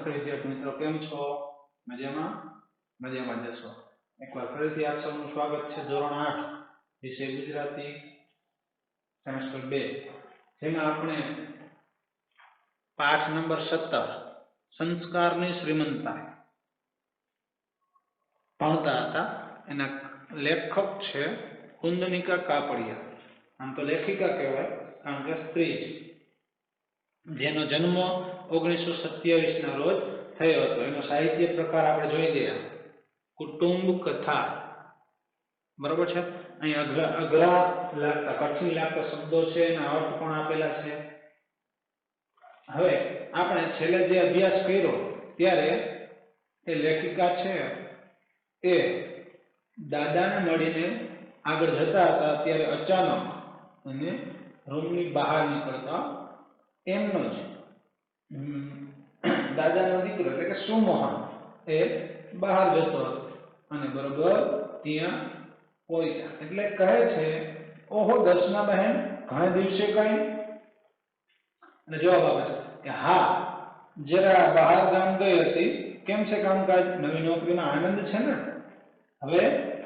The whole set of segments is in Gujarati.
નમસ્તે વિદ્યાર્થી મિત્રો, કેમ છો? મજામાં? મજામાં જશો. એકવાર ફરીથી આપ સૌનું સ્વાગત છે ધોરણ 8 વિષય ગુજરાતી સેમેસ્ટર 2, જેમાં આપણે પાઠ નંબર 17 સંસ્કારની શ્રીમંતતા ભણતા હતા. એના લેખક છે કુંદનિકા કાપડિયા. આમ તો લેખિકા કહેવાય કારણ કે સ્ત્રી છે, જેનો જન્મ 1927 ના રોજ થયો હતો. એનો સાહિત્ય પ્રકાર આપણે જોઈ ગયા, કુટુંબ કથા. બરોબર છે. અહીં અઘરા લાગતા, કઠિન લાગતા શબ્દો છે, એના અર્થ પણ આપેલા છે. હવે આપણે છેલ્લે જે અભ્યાસ કર્યો ત્યારે એ લેખિકા છે એ દાદાને મળીને આગળ જતા હતા, ત્યારે અચાનક અને રૂમની બહાર નીકળતા એમનો જ દાદાનો દીકરો એટલે કે સુમોહન એ બહાર જતો હતો અને બરોબર ત્યાં પહોંચ્યા. એટલે કહે છે, ઓહો દર્શના બહેન, ઘણા દિવસે કઈ? અને જવાબ આપે છે કે હા, જરા બહાર ગામ ગઈ હતી. કેમ છે કામકાજ? નવી નોકરીનો આનંદ છે ને? હવે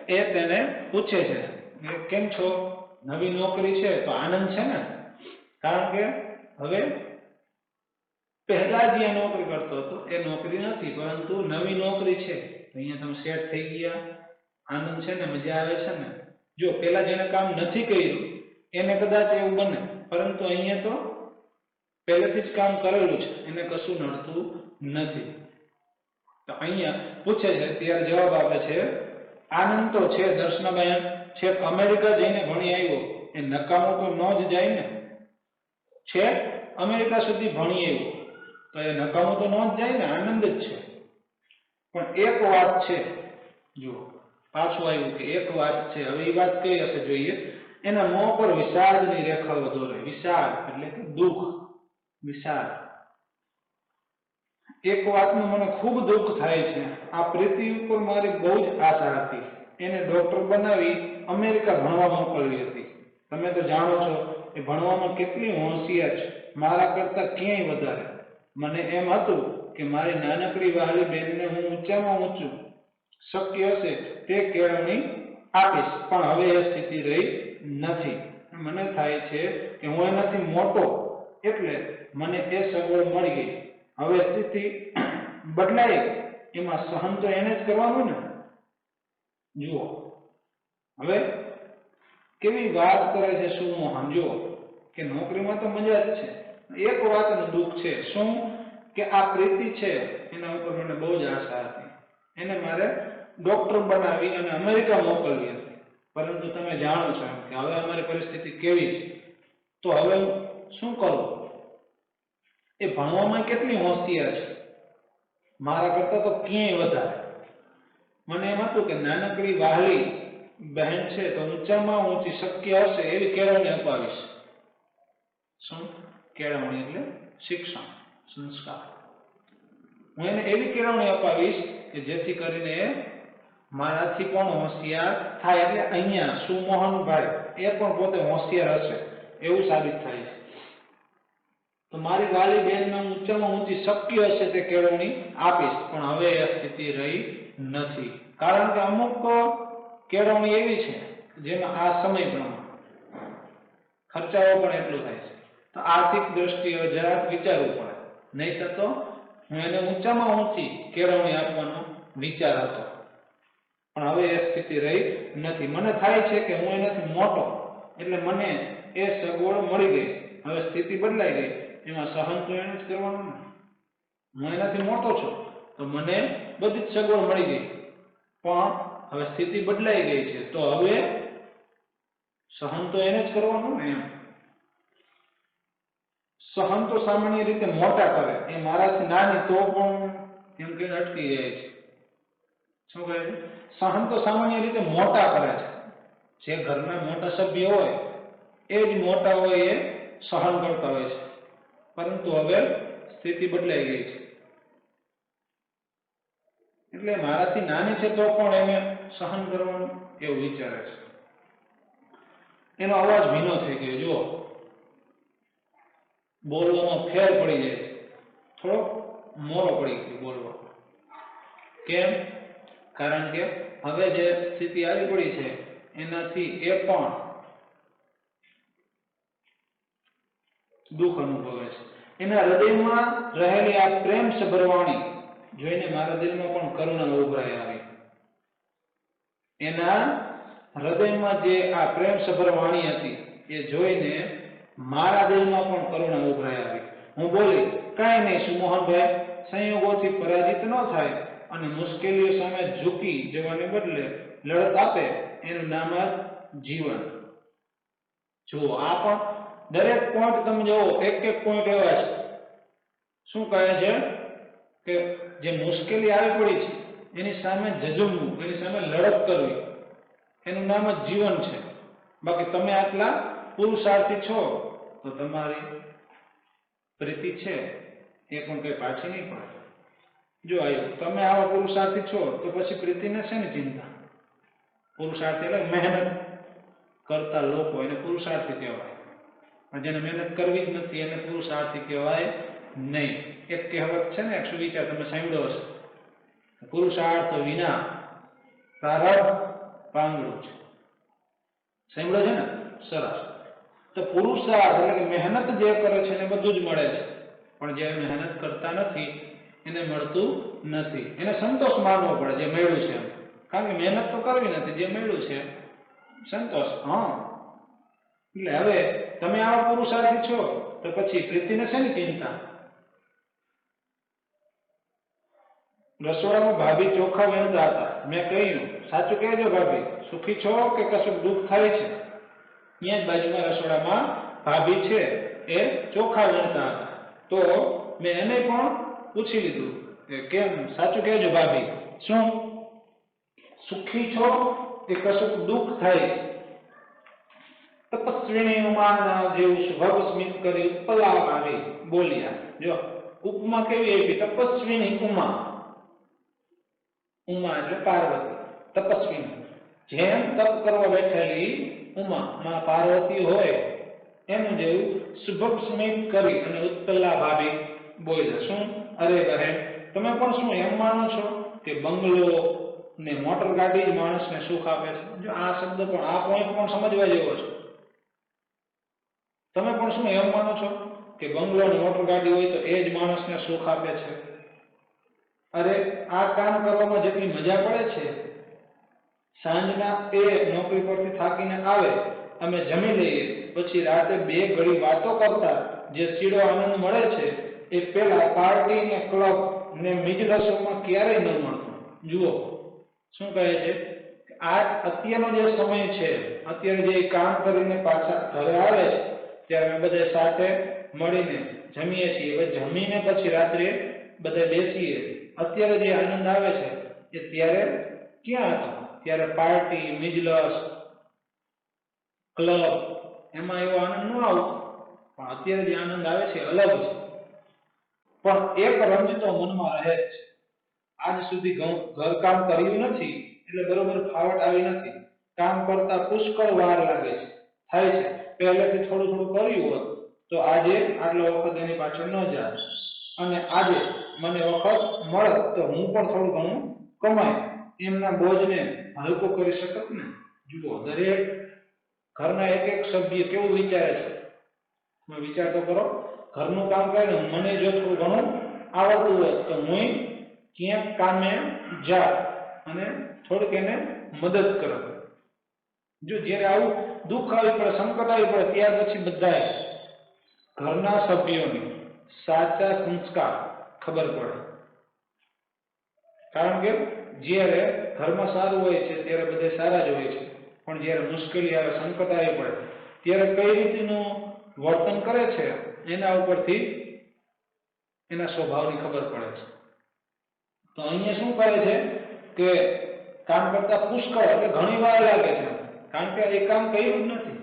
એ તેને પૂછે છે કેમ છો? નવી નોકરી છે તો આનંદ છે ને? કારણ કે હવે પહેલા જે નોકરી કરતો હતો એ નોકરી નથી, પરંતુ નવી નોકરી છે. અહીંયા તમે સેટ થઈ ગયા, આનંદ છે ને? મજા આવે છે ને? જો પહેલા જેને કામ નથી કર્યું એને કદાચ એવું બને, પરંતુ અહીંયા તો પહેલેથી જ કામ કરેલું છે, એને કશું નડતું નથી. તો અહીંયા પૂછે છે ત્યારે જવાબ આપે છે, આનંદ તો છે દર્શનાબેન, છે અમેરિકા જઈને ભણી આવ્યો, એ નકામો તો ન જ જાય ને? છે અમેરિકા સુધી ભણી આવ્યો તો એ નકામો તો ન જ જાય ને? આનંદ જ છે. પણ એક વાત છે, જો પાછું આવ્યું કે એક વાત છે. હવે એ વાત કઈ હશે જોઈએ. એના મોં પર વિષાદની રેખાઓ દોરે. વિષાદ એટલે કે દુઃખ, વિષાદ. એક વાતનું મને ખૂબ દુઃખ થાય છે. આ પ્રીતિ ઉપર મારી બહુ જ આશા હતી. એને ડોક્ટર બનાવી અમેરિકા ભણવા મોકલવી હતી. તમે તો જાણો છો એ ભણવામાં કેટલી હોશિયાર છે, મારા કરતા ક્યાંય વધારે. મને એમ હતું કે મારી નાનકડી વહાલી બહેનને હું ઊંચામાં ઊંચું શક્ય હશે તે કેળવણી આપીશ, પણ હવે એ સ્થિતિ રહી નથી. મને થાય છે કે હું એનાથી મોટો, એટલે મને એ સગવડ મળી ગઈ. હવે સ્થિતિ બદલાય એમાં સહન તો એને જ કરવાનું ને? જુઓ હવે કેવી વાત કરે છે સુમોહન. જુઓ કે નોકરીમાં તો મજા જ છે, એક વાતનું દુઃખ છે. શું? કે આ પ્રીતિ છે એના ઉપર મને બહુ જ આશા હતી. એને મારે ડોક્ટર બનાવી અને અમેરિકા મોકલવી હતી, પરંતુ તમે જાણો છો કે હવે અમારી પરિસ્થિતિ કેવી છે, તો હવે શું કરું? એ ભણવામાં કેટલી હોશિયાર છે, મારા કરતા તો ક્યાંય વધારે. મને એમ હતું કે નાનકડી વહાલી બહેન છે તો ઊંચામાં ઊંચી શક્ય હશે એવી કેળવણી અપાવીશ. શું? કેળવણી એટલે શિક્ષણ, સંસ્કાર. હું એને એવી કેળવણી અપાવીશ કે જેથી કરીને મારાથી પણ હોશિયાર થાય. એટલે અહીંયા સુમોહનભાઈ એ પણ પોતે હોશિયાર હશે એવું સાબિત થાય છે. તો મારી વાલી બહેનને ઊંચામાં ઊંચી શક્ય હશે તે કેળવણી આપીશ, પણ હવે એ સ્થિતિ રહી નથી. કારણ કે અમુક કેળવણી એવી છે જેમાં આ સમય પ્રમાણે ખર્ચાઓ પણ એટલું થાય છે, તો આર્થિક દ્રષ્ટિએ જરાક વિચારવું પડે. નહીં તો હું એને ઊંચામાં ઊંચી કેળવણી આપવાનો વિચાર હતો, પણ હવે એ સ્થિતિ રહી નથી. મને થાય છે કે હું એનાથી મોટો, એટલે મને એ સગવડ મળી ગઈ. હવે સ્થિતિ બદલાઈ ગઈ, એમાં સહન તો એને જ કરવાનું ને? હું એનાથી મોટો છું તો મને બધી જ સગવડ મળી ગઈ, પણ હવે સ્થિતિ બદલાઈ ગઈ છે તો હવે સહન તો એને જ કરવાનું ને? એમ સહન તો સામાન્ય રીતે મોટા કરે, એ મારાથી નાની તો પણ એમ કહીને અટકી જાય છે. શું કહે છે? સહન તો સામાન્ય રીતે મોટા કરે છે. જે ઘરના મોટા સભ્ય હોય એ જ મોટા હોય એ સહન કરતા હોય છે, પરંતુ હવે સ્થિતિ બદલાઈ ગઈ છે. એટલે મારાથી નાની છે તો પણ એને સહન કરવાનું એવું વિચારે છે. એનો અવાજ ભીનો થઈ ગયો. જુઓ બોલવામાં ફેર પડી જાય છે, થોડો મોરો પડી ગયો બોલવો. કેમ? કારણ કે હવે જે સ્થિતિ આવી પડી છે એનાથી એ પણ દુઃખ અનુભવે છે. એના હૃદયમાં રહેલી આ પ્રેમ સભર વાણી જોઈને મારા દિલમાં પણ કરુણા ઉભરાઈ આવી. એના હૃદયમાં જે આ પ્રેમ સભર વાણી હતી એ જોઈને મારા દિલમાં પણ કરુણા ઉભરાઈ આવી. હું બોલી, કાંઈ નહીં સુમોહનભાઈ, સંયોગોથી પરાજિત ન થાય અને મુશ્કેલીઓ સામે ઝૂકી જવાને બદલે લડત આપે એનું નામ જ જીવન. જુઓ, આ પણ દરેક પોઈન્ટ તમે જુઓ, એક પોઈન્ટ એવા છે. શું કહે છે કે જે મુશ્કેલી આવી પડી છે એની સામે ઝઝૂમવું, એની સામે લડત કરવી, એનું નામ જ જીવન છે. બાકી તમે આટલા પુરુષાર્થી છો તો તમારી પ્રીતિ છે એ પણ કઈ પાછી નહીં પડે. જો આવ્યું, તમે આવા પુરુષાર્થી છો તો પછી પ્રીતિને શેની ચિંતા? પુરુષાર્થી એટલે મહેનત કરતા લોકો, એને પુરુષાર્થી કહેવાય. જેને મહેનત કરવી જ નથી એને પુરુષાર્થી કહેવાય નહીં. એક કહેવત છે ને, એક સુવિચાર તમે સાંભળ્યો હશે, પુરુષાર્થ વિના પ્રારબ્ધ પાંગળું છે. સાંભળ્યો છે ને? સરસ. તો પુરુષાર્થ એટલે કે મહેનત જે કરે છે એને બધું જ મળે છે, પણ જે મહેનત કરતા નથી એને મળતું નથી. એને સંતોષ માનવો પડે જે મળ્યું છે, કારણ કે મહેનત તો કરવી નથી, જે મળ્યું છે સંતોષ. હા, એટલે હવે તમે આવા પુરુષાર્થી છો તો પછી પ્રીતિને શેની ચિંતા? રસોડામાં ભાભી ચોખા વેણતા હતા. મેં કહ્યું, સાચું કહેજો ભાભી, સુખી છો કે કશું દુઃખ થાય છે? ત્યાં જ બાજુમાં રસોડામાં ભાભી છે એ ચોખા વેણતા હતા. તો મેં એને પણ પૂછી લીધું કે કેમ, સાચું કહેજો ભાભી, શું સુખી છો કે કશું દુઃખ થાય છે? તપસ્વીની ઉમાના જેવું શુભ સ્મિત કરી ઉપલા આવી બોલ્યા. જો ઉપમા કેવી આવી? તપસ્વીની ઉમા. ઉમા એટલે પાર્વતી, તપસ્વીની. જેમ તપ કરવા બેઠેલી ઉમા માં પાર્વતી હોય એનું જેવું શુભ સ્મિત કરી અને ઉત્પલા ભાભી બોલ્યા. શું? અરે બહેન, તમે પણ શું એમ માનો છો કે બંગલો ને મોટર ગાડી જ માણસને સુખ આપે છે? જો આ શબ્દ પણ, આ પોઈન્ટ પણ સમજવા જેવો છે. તમે પણ શું એમ માનો છો કે બંગલો અને મોટર ગાડી હોય તો એ જ માણસને સુખ આપે છે? અરે, આ કામ કરવામાં જેટલી મજા પડે છે, સાંજના એ નોકરી પરથી થાકીને આવે, અમે જમી લઈએ, પછી રાતે 2 ઘડી વાતો કરતા જે સીડો આનંદ મળે છે એ પેલા પાર્ટી ને ક્લબ ને મિજલસોમાં ક્યારેય ન મળતો. જુઓ શું કહે છે, આ અત્યારનો જે સમય છે, અત્યારે જે કામ કરીને પાછા ઘરે આવે છે ત્યારે અમે બધા સાથે મળીને જમીએ છીએ. હવે જમીને પછી રાત્રે બધા બેસીએ, અત્યારે જે આનંદ આવે છે એ ત્યારે ક્યાં હતો? ત્યારે પાર્ટી, મિજલસ, ક્લબ, એમાં એવો આનંદ ન આવતો. પણ અત્યારે જે આનંદ આવે છે અલગ છે. પણ એક રંજ તો મનમાં રહે જ છે. આજ સુધી ઘરકામ કર્યું નથી એટલે બરોબર ફાવટ આવી નથી. કામ કરતા પુષ્કળ વાર લાગે છે, થાય છે. પહેલેથી થોડું થોડું કર્યું હોત તો આજે આટલો વખત એની પાછળ ન જાય, અને આજે મને વખત મળે તો હું પણ થોડું ઘણું કમાય, એમના બોજને હલકો કરી શકત ને. જુઓ, દરેક ઘરના એક સભ્ય કેવું વિચારે છે, તમે વિચાર તો કરો. ઘરનું કામ કરે, મને જો થોડું ઘણું આવડતું હોય તો હું ક્યાંક કામે જા અને થોડીક એને મદદ કરો. જો જ્યારે આવું દુઃખ આવી પડે, સંકટ આવી પડે, ત્યાર પછી બધાએ ઘરના સભ્યોને સાચા સંસ્કાર ખબર પડે. કારણ કે જ્યારે ઘરમાં સારું હોય છે ત્યારે બધા સારા જ હોય છે, પણ જ્યારે મુશ્કેલી આવે, સંકટ આવી પડે ત્યારે કઈ રીતનું વર્તન કરે છે એના ઉપરથી એના સ્વભાવની ખબર પડે છે. તો અહીંયા શું કરે છે કે કામ કરતા પુષ્કળ એટલે ઘણી વાર લાગે છે, કારણ કે એ કામ કર્યું જ નથી.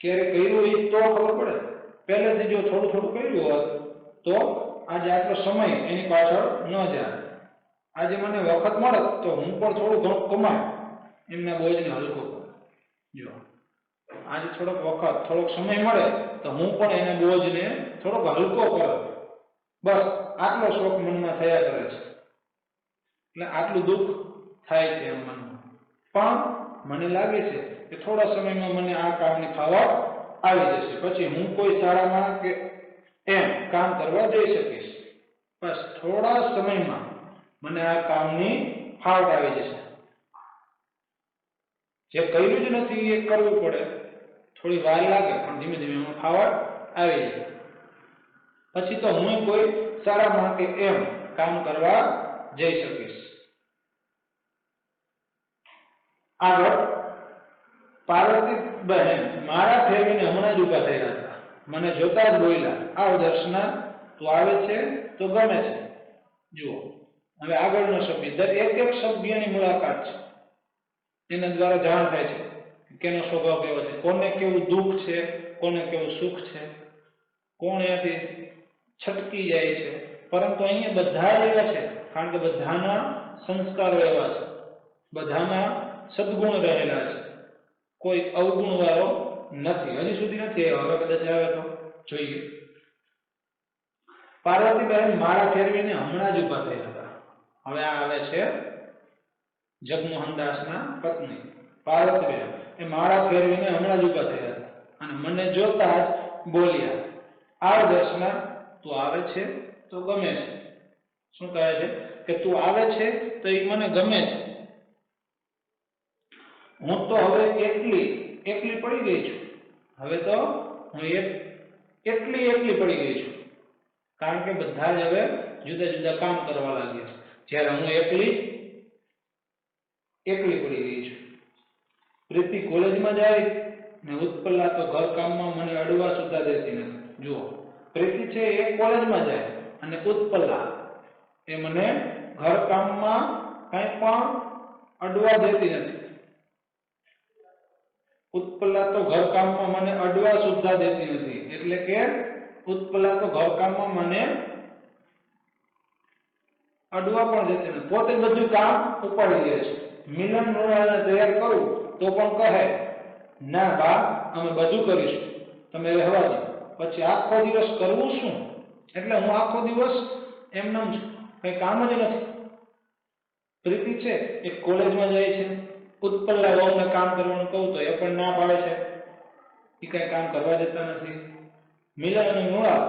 ક્યારે કર્યું એ તો ખબર પડે. પહેલેથી જો થોડું થોડું કર્યું હોત તો આજે આટલો સમય એની પાછળ ન જાય. આજે મને વખત મળે તો હું પણ થોડું ઘણું કમાય, એમના બોજને હલકો કરું. જો આજે થોડોક વખત, થોડોક સમય મળે તો હું પણ એના બોજને થોડોક હલકો કરું. બસ આટલો શોક મનમાં થયા કરે છે, એટલે આટલું દુઃખ થાય છે એમ મનમાં. પણ મને લાગે છે કે થોડા સમયમાં મને આ કામની ફાવટ આવી જશે, પછી હું કોઈ શાળામાં કે એમ કામ કરવા જઈ શકીશ. બસ થોડા સમયમાં મને આ કામની ફાવટ આવી જશે. જે કર્યું જ નથી એ કરવું પડે, થોડી વાર લાગે પણ ધીમે ધીમે એમાં ફાવટ આવી જાય. પછી તો હું કોઈ શાળામાં કે એમ કામ કરવા જઈ શકીશ. આગળ પાર્વતી બહેન મારા ફેરવીને હમણાં જ ઊભા થયા હતા. મને જોતા જ બોલ્યા, આવ દર્શના, તું આવે છે તો ગમે છે. જુઓ હવે આગળનો શબ્દ, એક એક સભ્યની મુલાકાત છે. એના દ્વારા જાણ થાય છે કે કેનો સ્વભાવ કેવો છે, કોને કેવું દુઃખ છે, કોને કેવું સુખ છે, કોણ એથી છટકી જાય છે. પરંતુ અહીંયા બધા જ એવા છે, કારણ કે બધાના સંસ્કારો એવા છે, બધાના સદગુણ રહેલા છે, કોઈ અવગુણ વાળો નથી. હજી સુધી નથી આવ્યો, હવે કદાચ આવે તો જોઈએ. પાર્વતીબહેન માળા ફેરવીને હમણાં જ ઊભા થયા હતા. હવે આ આવે છે જગમોહનદાસના પત્ની પાર્વતીબહેન, એ માળા ફેરવીને હમણાં જ ઊભા થયા હતા અને મને જોતા જ બોલ્યા, આવ દર્શના, તું આવે છે તો ગમે છે. શું કહે છે કે તું આવે છે તો એ મને ગમે છે. હું તો હવે એકલી પડી ગઈ છું. હવે તો હું એકલી પડી ગઈ છું, કારણ કે બધા જ હવે જુદા જુદા કામ કરવા લાગ્યા છે, જ્યારે હું એકલી પડી ગઈ છું. પ્રીતિ કોલેજમાં જાય ને ઉત્પલ્લા તો ઘર કામમાં મને અડવા સુદ્ધા દેતી નથી. જુઓ, પ્રીતિ છે એ કોલેજમાં જાય અને ઉત્પલ્લા એ મને ઘર કામમાં કંઈ પણ અડવા દેતી નથી. ઉત્પલ્લા તો ઘર કામમાં મને અડવા સુદ્ધા દેતી નથી, એટલે કે ઉત્પલ્લા તો ઘર કામમાં મને અડવા પણ દેતી નથી, પોતે બધું કામ ઉપાડી લે છે. મિલન મૃણાલને તૈયાર કરું તો પણ કહે, ના બા, અમે બધું કરીશું, તમે રહેવા દો. પછી આખો દિવસ કરવું શું? એટલે હું આખો દિવસ એમને કઈ કામ જ નથી. પ્રીતિ છે એ કોલેજમાં જાય છે, ઉત્પલ્લા વહુને કામ કરવાનું કહું તો એ પણ ના પાડે છે, એ કઈ કામ કરવા દેતા નથી. મિલન અને મૃણાલ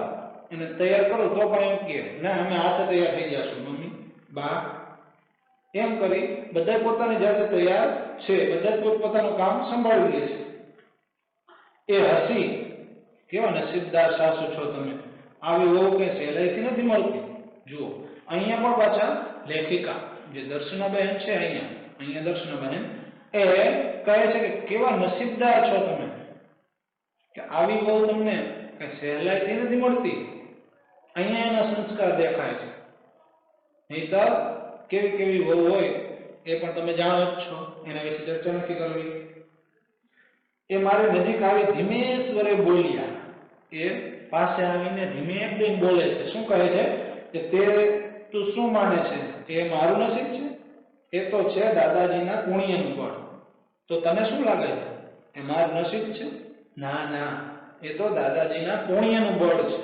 એને તૈયાર કરો તો પણ એમ કહે, ના, અમે હાથે તૈયાર થઈ જશું મમ્મી, બા. એમ કરી બધા પોતાની જાતે તૈયાર છે, બધા પોતાનું કામ સંભાળી લે છે. એ હસી, કેવા નસીબદાર સાસુ છો તમે, આવી વહુ કે સહેલાઈથી નથી મળતી. જુઓ, અહીંયા પણ પાછા લેખિકા જે દર્શનાબહેન છે, અહીંયા દર્શનાબહેન એ કહે છે કે કેવા નસીબદાર છો તમે, કે આવી વહુ તમને કઈ સહેલાઈથી નથી મળતી. અહીંયા એના સંસ્કાર દેખાય છે. નહીં તો કેવી કેવી વહુ હોય એ પણ તમે જાણો જ છો, એના વિશે ચર્ચા નથી કરવી. એ મારી નજીક આવી ધીમે સ્વરે બોલ્યા, એ પાસે આવીને ધીમે એકદમ બોલે છે. શું કહે છે કે તું શું માને છે, એ મારું નસીબ છે? એ તો છે દાદાજીના પુણ્યનું બળ. તો તને શું લાગે છે, એ મારું નસીબ છે? ના ના, એ તો દાદાજીના પુણ્યનું બળ છે.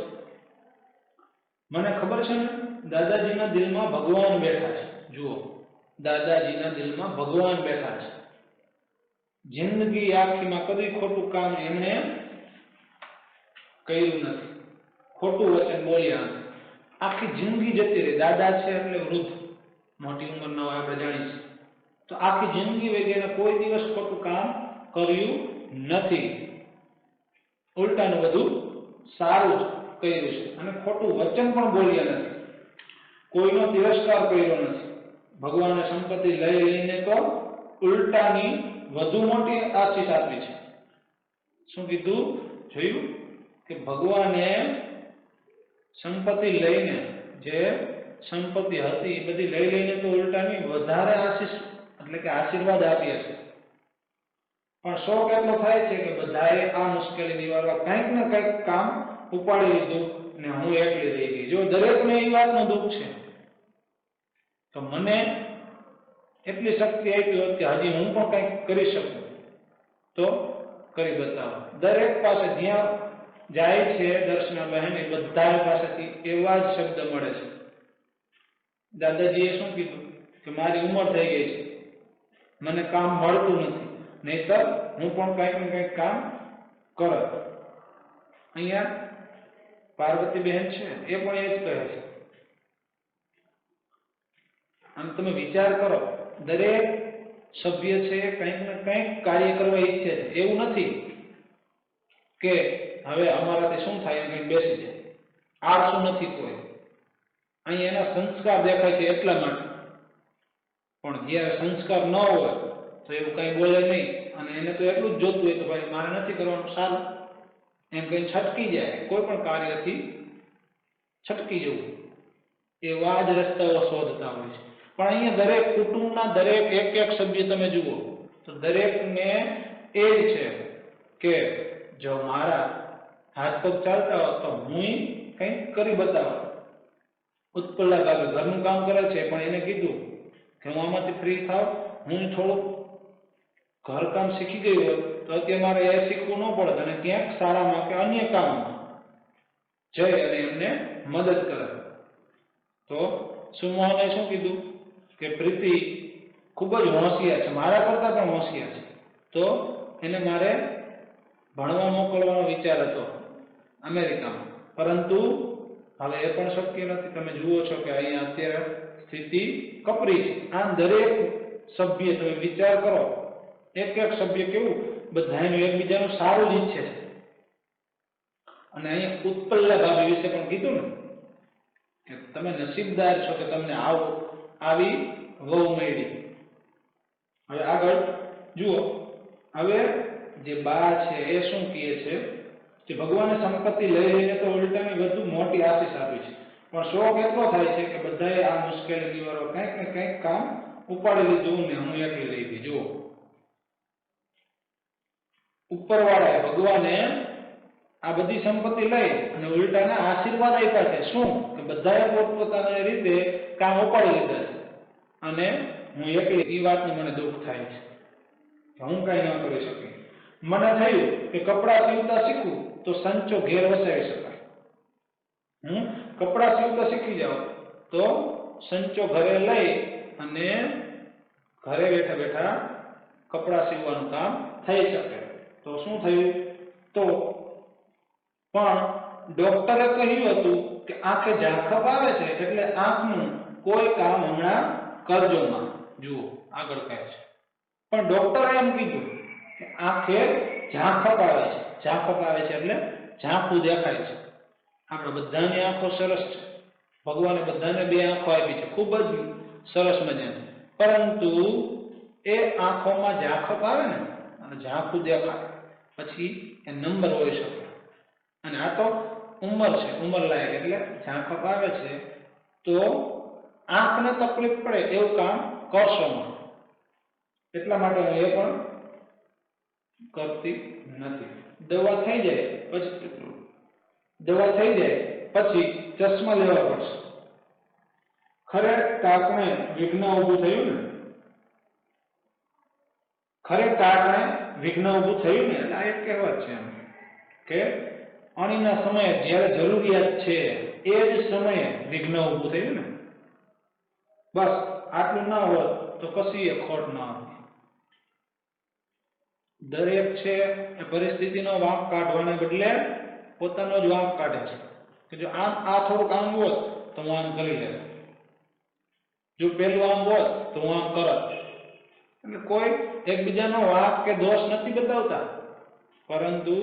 મને ખબર છે ને, દાદાજીના દિલમાં ભગવાન બેઠા છે. જુઓ, દાદાજીના દિલમાં ભગવાન બેઠા છે. જિંદગી આખીમાં કદી ખોટું કામ એમણે કર્યું નથી, ખોટું વચન બોલ્યા નથી. આખી જિંદગી જતી રહી. દાદા છે એટલે વૃદ્ધ, મોટી ઉંમરના હોય, આપણે જાણીએ છીએ. તો આખી જિંદગી વગેરે કોઈ દિવસ ખોટું કામ કર્યું નથી. ઉલટાનું બધું સારું જ કર્યું છે અને ખોટું વચન પણ બોલ્યા નથી. કોઈનો તિરસ્કાર કર્યો નથી. ભગવાને સંપત્તિ લઈને તો ઉલટાની વધુ મોટી આશીષ આપી છે. શું કીધું જોયું કે ભગવાને સંપત્તિ લઈને, જે સંપત્તિ હતી એ બધી લઈને તો ઉલટાની વધારે આશીષ એટલે કે આશીર્વાદ આપ્યા છે. પણ શોખ એટલો થાય છે કે બધાએ આ મુશ્કેલી નિવારવા કંઈક ને કંઈક કામ ઉપાડી લીધું ને હું એકલી રહી ગઈ. જો દરેકને એ વાતનું દુઃખ છે તો મને એટલી શક્તિ આપી હોત કે હજી હું પણ કંઈક કરી શકું તો કરી બતાવો. દરેક પાસે જ્યાં જાય છે દર્શનાબહેન એ બધા પાસેથી એવા જ શબ્દ મળે છે. દાદાજીએ શું કીધું કે મારી ઉંમર થઈ ગઈ છે, મને કામ મળતું નથી, નહીતર હું પણ કંઈક ને કંઈક કામ કરત. અહીંયા પાર્વતીબહેન છે એ પણ એ જ કહે છે. આમ તમે વિચાર કરો, દરેક સભ્ય છે કંઈક ને કંઈક કાર્ય કરવા ઈચ્છે છે. એવું નથી કે હવે અમારાથી શું થાય કંઈક બેસી જાય. આળસુ નથી કોઈ. અહીં એના સંસ્કાર દેખાય છે એટલા માટે. પણ જ્યારે સંસ્કાર ન હોય તો એવું કંઈ બોલે નહીં, અને એને તો એટલું જ જોતું હોય કે ભાઈ મારે નથી કરવાનું, સારું એમ કઈ છટકી જાય. કોઈ પણ કાર્યથી છટકી જવું, એવા જ રસ્તાઓ શોધતા હોય છે. પણ અહીંયા દરેક કુટુંબના દરેક એક સભ્ય તમે જુઓ તો દરેકને એ જ છે કે જો મારા હાથ પગ ચાલતા હોય તો હું કંઈક કરી બતાવું. ઉત્પલ્લા ભાભી ઘરનું કામ કરે છે, પણ એને કીધું કે હું આમાંથી ફ્રી થાવ, હું થોડુંક ઘરકામ શીખી ગયું હોય તો અત્યારે મારે એ શીખવું ન પડે, અને ક્યાંક શાળામાં કે અન્ય કામમાં જઈ અને એમને મદદ કરે. તો સુમોહને શું કીધું કે પ્રીતિ ખૂબ જ હોશિયાર છે, મારા કરતા પણ હોશિયાર છે, તો એને મારે ભણવા મોકલવાનો વિચાર હતો અમેરિકામાં, પરંતુ હવે એ પણ શક્ય નથી. તમે જુઓ છો કે અહીંયા અત્યારે સ્થિતિ કપરી છે. આમ દરેક સભ્ય તમે વિચાર કરો, એક સભ્ય કેવું બધાનું એકબીજાનું સારું જ ઈચ્છે છે. અને અહીંયા ઉત્પલ્લા ભાભી વિશે પણ કીધું ને કે તમે નસીબદાર છો કે તમને આવી વહુ મળી. હવે આગળ જુઓ, હવે જે બા છે એ શું કહે છે કે ભગવાને સંપત્તિ લઈ લઈને તો ઉલટાની વધુ મોટી આશીષ આપી છે, પણ શોખ એટલો થાય છે કે બધાએ આ મુશ્કેલી નિવારો કંઈક ને કંઈક કામ ઉપાડી લીધું ને હું એકલી લઈ ગઈ. જુઓ, ઉપરવાળાએ ભગવાને આ બધી સંપત્તિ લઈ અને ઉલટાના આશીર્વાદ આપ્યા છે. શું કે બધાએ પોતપોતાની રીતે કામ ઉપાડી લીધા છે, અને હું એકલી. એ વાતનું મને દુઃખ થાય છે કે હું કઈ ન કરી શકી. મને થયું કે કપડાં સીવતા શીખવું તો સંચો ઘેર વસાવી શકાય. હું કપડાં સીવતા શીખી જાઉં તો સંચો ઘરે લઈ અને ઘરે બેઠા બેઠા કપડાં સીવવાનું કામ થઈ શકે. તો શું થયું, તો પણ ડોક્ટરે કહ્યું હતું કે આંખે ઝાંખપ આવે છે એટલે આંખનું કોઈ કામ હમણાં કરજોમાં. જુઓ આગળ કહે છે, પણ ડોક્ટરે એમ કીધું કે આંખે ઝાંખપ આવે છે. ઝાંખપ આવે છે એટલે ઝાંખું દેખાય છે. આપણે બધાની આંખો સરસ છે, ભગવાને બધાને બે આંખો આપી છે, ખૂબ જ સરસ મજાની, પરંતુ એ આંખોમાં ઝાંખપ આવે ને અને ઝાંખું દેખાય પછી એ નંબર હોઈ શકે. અને આ તો ઉંમર છે, ઉંમર લાયક એટલે ઝાંખપ આવે છે તો આંખને તકલીફ પડે એવું કામ કરશો માં. એટલા માટે હું એ પણ કરતી નથી. દવા થઈ જાય પછી ચશ્મા લેવા પડશે. ખરે ટાંકણે વિઘ્ન ઊભું થયું ને, એટલે આ એક કહેવત છે એમ કે અણીના સમયે જ્યારે જરૂરિયાત છે એ જ સમયે વિઘ્ન ઊભું થયું ને. બસ આટલું ના હોત તો કશી ખોટ ના હતી. દરેક છે એ પરિસ્થિતિનો વાંક કાઢવાને બદલે પોતાનો જ વાંક કાઢે છે કે જો આ થોડુંક આમ હોત તો હું આમ કરી લેત, જો પેલું આમ હોત તો હું આમ કરત. એટલે કોઈ એકબીજાનો વાંક કે દોષ નથી બતાવતા, પરંતુ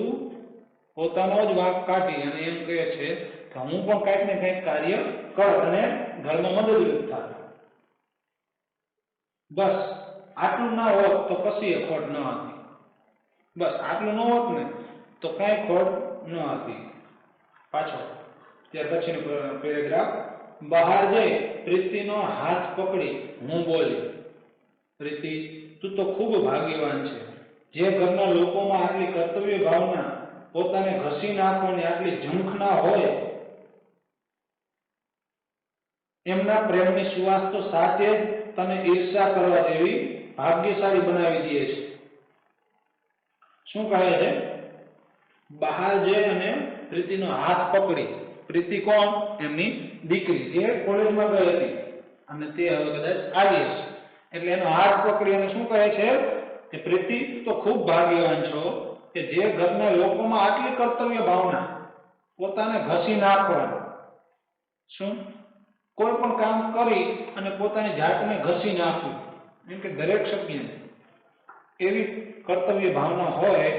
પોતાનો જ વાંક કાઢી અને એમ કહે છે કે હું પણ કંઈક ને કંઈક કાર્ય કર અને ઘરમાં મદદરૂપ થાય. બસ આટલું ના હોત તો કશી ખોટ ન હતી. બસ આટલું ન હોત ને તો કઈ ખોટ ન હતી. પાછો ત્યાર પછીનો પેરેગ્રાફ, બહાર જઈ પ્રીતિનો હાથ પકડી હું બોલી, પ્રીતિ તું તો ખૂબ ભાગ્યવાન છે, જે ઘરના લોકોમાં આટલી કર્તવ્ય ભાવના, પોતાને ઘસી નાખવાની આટલી ઝંખ ના હોય, એમના પ્રેમની સુવાસ તો સાચે જ તને ઈર્ષા કરવા જેવી ભાગ્યશાળી બનાવી દે છે. શું કહે છે, બહાર જઈ અને પ્રીતિનો હાથ પકડી. પ્રીતિ કોણ? એમની દીકરી જે કોલેજમાં ગઈ હતી અને તે હવે કદાચ આવી હશે, એટલે એનો હાથ પકડી અને શું કહે છે કે પ્રીતિ તો ખૂબ ભાગ્યવાન છો કે જે ઘરના લોકોમાં આટલી કર્તવ્ય ભાવના, પોતાને ઘસી નાખવાનું, શું કોઈ પણ કામ કરી અને પોતાની જાતને ઘસી નાખવી, એમ કે દરેક સભ્યને એવી કર્તવ્ય ભાવના હોય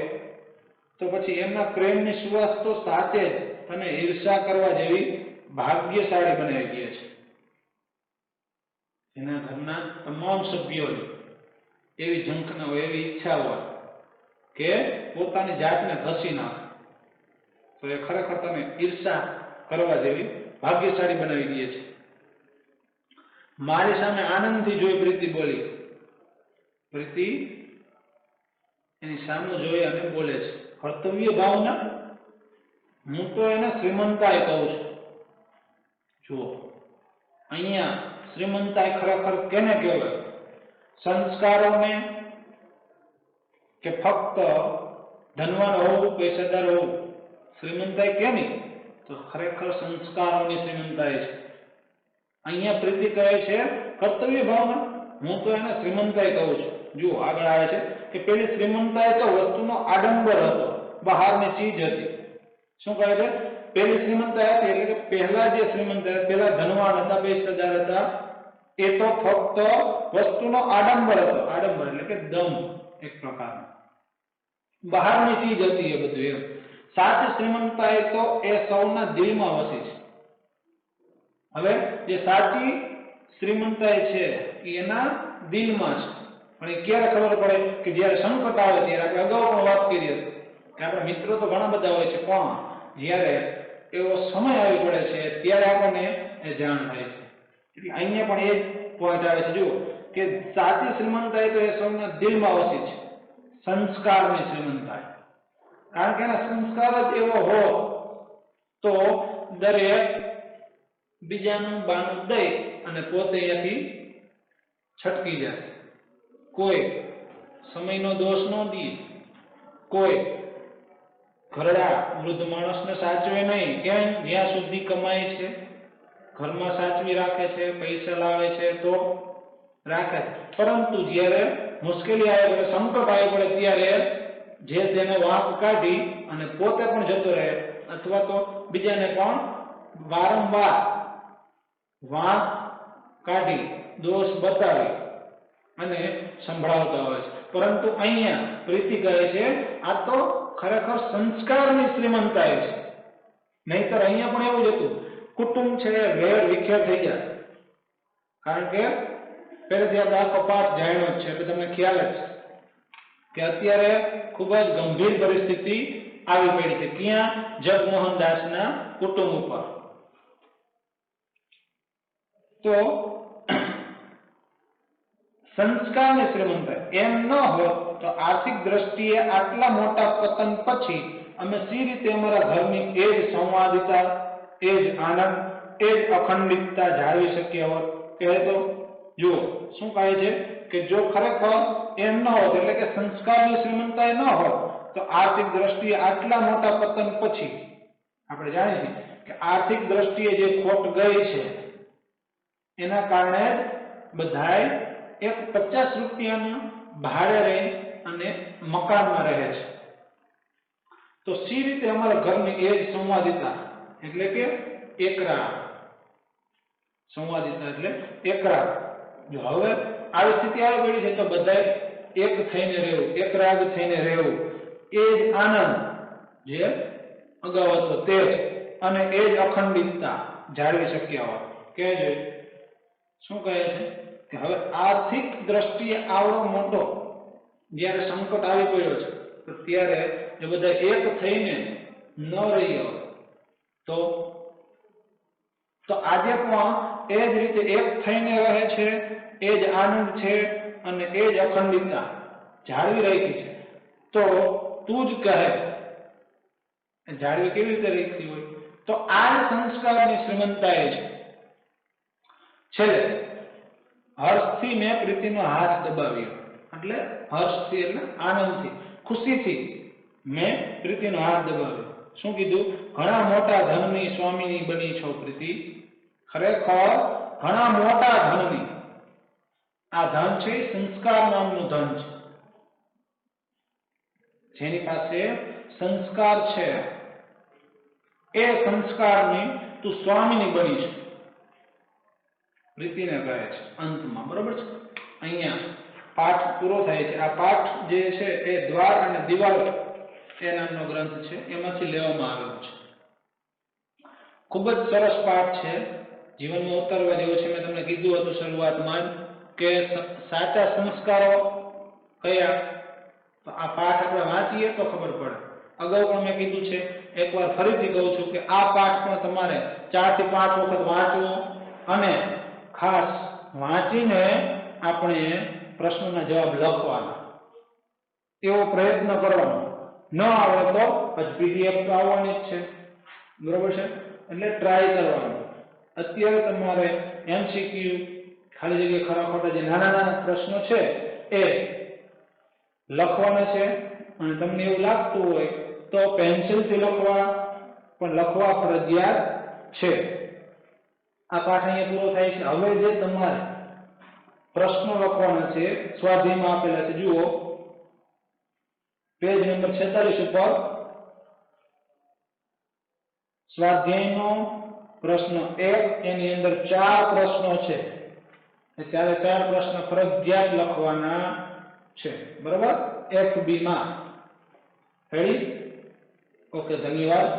તો પછી એમના પ્રેમની સુવાસ તો સાચે જ તને ઈર્ષા કરવા જેવી ભાગ્યશાળી બનાવી દે છે. એના ઘરના તમામ સભ્યોને એવી ઝંખના હોય, એવી ઈચ્છા હોય કે પોતાની જાતને ઘસી નાખે, તો એ ખરેખર તમે ઈર્ષા કરવા જેવી ભાગ્યશાળી બનાવી દે છે. મારી સામે આનંદથી જોઈ પ્રીતિ બોલી. પ્રીતિ એની સામે જોઈ અને બોલે છે કર્તવ્ય ભાવના, હું તો એને શ્રીમંતાઈ કહું છું. જુઓ અહીંયા શ્રીમંતાઈ ખરેખર કેને કહેવાય? સંસ્કારોને કે ફક્ત ધનવાન હોવું, પૈસાદાર હોવું શ્રીમંતાઈ કેની? તો ખરેખર સંસ્કારોની શ્રીમંતાઈ છે. અહીંયા પ્રીતિ કહે છે કર્તવ્ય ભાવના, હું તો એને શ્રીમંતાઈ કહું છું. જુઓ આગળ આવે છે કે પેલી શ્રીમંતાઈ તો વસ્તુનો આડંબર હતો, બહારની ચીજ હતી. શું કહે છે? પેલી શ્રીમંતાઈ હતી એટલે કે પહેલા જે શ્રીમંતાઈ, પહેલા ધનવાન હતા, પૈસાદાર હતા, એ તો ફક્ત વસ્તુનો આડંબર હતો. આડંબર એટલે કે દમ, એક પ્રકારનો બહારની ચીજ હતી એ બધું. એમ સાચી શ્રીમંતાઈ તો એ સૌના દિલમાં વસી છે. હવે જે સાચી શ્રીમંતાઈ છે એના દિલમાં છે. પણ એ ક્યારે ખબર પડે? કે જ્યારે સંકટ આવે ત્યારે. આપણે અગાઉ પણ વાત કરી હતી કે આપણા મિત્રો તો ઘણા બધા હોય છે, પણ જ્યારે એવો સમય આવી પડે છે ત્યારે આપણને એ જાણ થાય છે. એટલે અહીંયા પણ એ જ પોઈન્ટ આવે છે. જુઓ કે સાચી શ્રીમંતાઈ તો એ સૌના દિલમાં વસી છે, સંસ્કારની શ્રીમંતાઈ. કારણ કે એના સંસ્કાર જ એવો હોય તો દરેક બીજાનું બાનું દઈ અને પોતે અહીંયાથી છટકી જાય. કોઈ સમયનો દોષ ન દે, કોઈ ઘરડા વૃદ્ધ માણસને સાચવે નહીં. કેમ? જ્યાં સુધી કમાય છે ઘરમાં સાચવી રાખે છે, પૈસા લાવે છે તો રાખે છે, પરંતુ જ્યારે મુશ્કેલી આવે પડે, સંકટ આવે પડે ત્યારે જે તેને વાંક કાઢી અને પોતે પણ જતો રહે અથવા તો બીજાને પણ વારંવાર વાંક કાઢી, દોષ બતાવી અને સંભળાવતા હોય છે. પરંતુ અહીંયા પ્રીતિ કહે છે આ તો ખરેખર સંસ્કારની શ્રીમંતાઈ છે. નહીતર અહીંયા પણ એવું જ હતું, કુટુંબ છે વેર વિખેર થઈ જાય. કારણ કે પહેલેથી આપણે આ કપાટ જાણ્યો જ છે એટલે તમને ખ્યાલ જ છે કે અત્યારે ખૂબ જ ગંભીર પરિસ્થિતિ આવી પડી છે. ક્યાં? જગમોહનદાસના કુટુંબ ઉપર. તો સંસ્કારની શ્રીમંતાઈ એમ ન હોત તો આર્થિક દ્રષ્ટિએ આટલા મોટા પતન પછી અમે સી રીતે અમારા ઘરની એ જ સંવાદિતા, એ જ આનંદ, એ જ અખંડિતતા જાળવી શક્યા હોત? કહે તો જુઓ શું કહે છે કે જો ખરેખર એમ ન હોત, એટલે કે સંસ્કારની શ્રીમંતાઈ ન હોત તો આર્થિક દ્રષ્ટિએ આટલા મોટા પતન પછી આપણે જાણીએ છીએ કે આર્થિક દ્રષ્ટિએ જે ખોટ ગઈ છે એના કારણે બધાય એક 50 રૂપિયાના ભાડે રહે અને મકાનમાં રહે છે. તો સી રીતે અમારા ઘરની એ જ સંવાદિતા એટલે કે એકરા, સંવાદિતા એટલે એકરા. જો હવે આવી સ્થિતિ આવી પડી છે તો બધા એક થઈને રહેવું, એક રાગ થઈને રહેવું, એ જ આનંદ જે અગાઉ હતો તે જ, અને એ જ અખંડિતતા જાળવી શક્યા હોય. કે છે શું કહે છે કે હવે આર્થિક દ્રષ્ટિએ આવડો મોટો જ્યારે સંકટ આવી પડ્યો છે તો ત્યારે જો બધા એક થઈને ન રહ્યો તો આજે પણ એ જ રીતે એક થઈને રહે છે, એ જ આનંદ છે અને એ જ અખંડિતતા જાળવી રહી છે. તો તું જ કહે જાળવી કેવી રીતે રહી હોય? તો આ સંસ્કારની શ્રીમંતાઈ છે. છેલ્લે હર્ષથી મેં પ્રીતિનો હાથ દબાવ્યો, એટલે હર્ષથી એટલે આનંદથી, ખુશીથી મેં પ્રીતિનો હાથ દબાવ્યો. શું કીધું? ઘણા મોટા ધનની સ્વામીની બની છો પ્રીતિ. ખરેખર ઘણા મોટા ધનની. આ ધન છે સંસ્કાર નામનું ધન છે. જેની પાસે સંસ્કાર છે એ સંસ્કારની તું સ્વામીની બની છે. પ્રીતિને કહે છે અંતમાં. બરોબર છે? અહીંયા પાઠ પૂરો થાય છે. આ પાઠ જે છે એ દ્વાર અને દિવાલ એ નામનો ગ્રંથ છે, એમાંથી લેવામાં આવેલો છે. ખૂબ જ સરસ પાઠ છે, જીવનમાં ઉતારવા જેવો છે. મેં તમને કીધું હતું શરૂઆતમાં કે સાચા સંસ્કારો કયા, તો આ પાઠ આપણે વાંચીએ તો ખબર પડે. અગાઉ પણ મેં કીધું છે, એકવાર ફરીથી કહું છું કે આ પાઠ પણ તમારે 4 થી 5 વખત વાંચવો અને ખાસ વાંચીને આપણે પ્રશ્નોના જવાબ લખવાના, એવો પ્રયત્ન કરવાનો. ન આવડે તો પીડીએફ તો આવવાની જ છે. બરોબર છે? એટલે ટ્રાય કરવાનું. અત્યારે તમારે એમસીક્યુ, ખાલી જગ્યા ખરા ખોટા જે નાના નાના પ્રશ્નો છે એ લખવાના છે. અને તમને એવું લાગતું હોય તો પેન્સિલથી લખવા, પણ લખવા ફરજિયાત છે. આ પાઠ અહીંયા પૂરો થાય છે. હવે જે તમારે પ્રશ્નો લખવાના છે સ્વાધ્યાયમાં આપેલા છે, જુઓ પેજ નંબર 46 ઉપર સ્વાધ્યાયનો પ્રશ્ન 1, એની અંદર 4 પ્રશ્નો છે. એ 4 પ્રશ્ન ફરજિયાત લખવાના છે. બરોબર? FB માં. રેડી? ઓકે, ધન્યવાદ.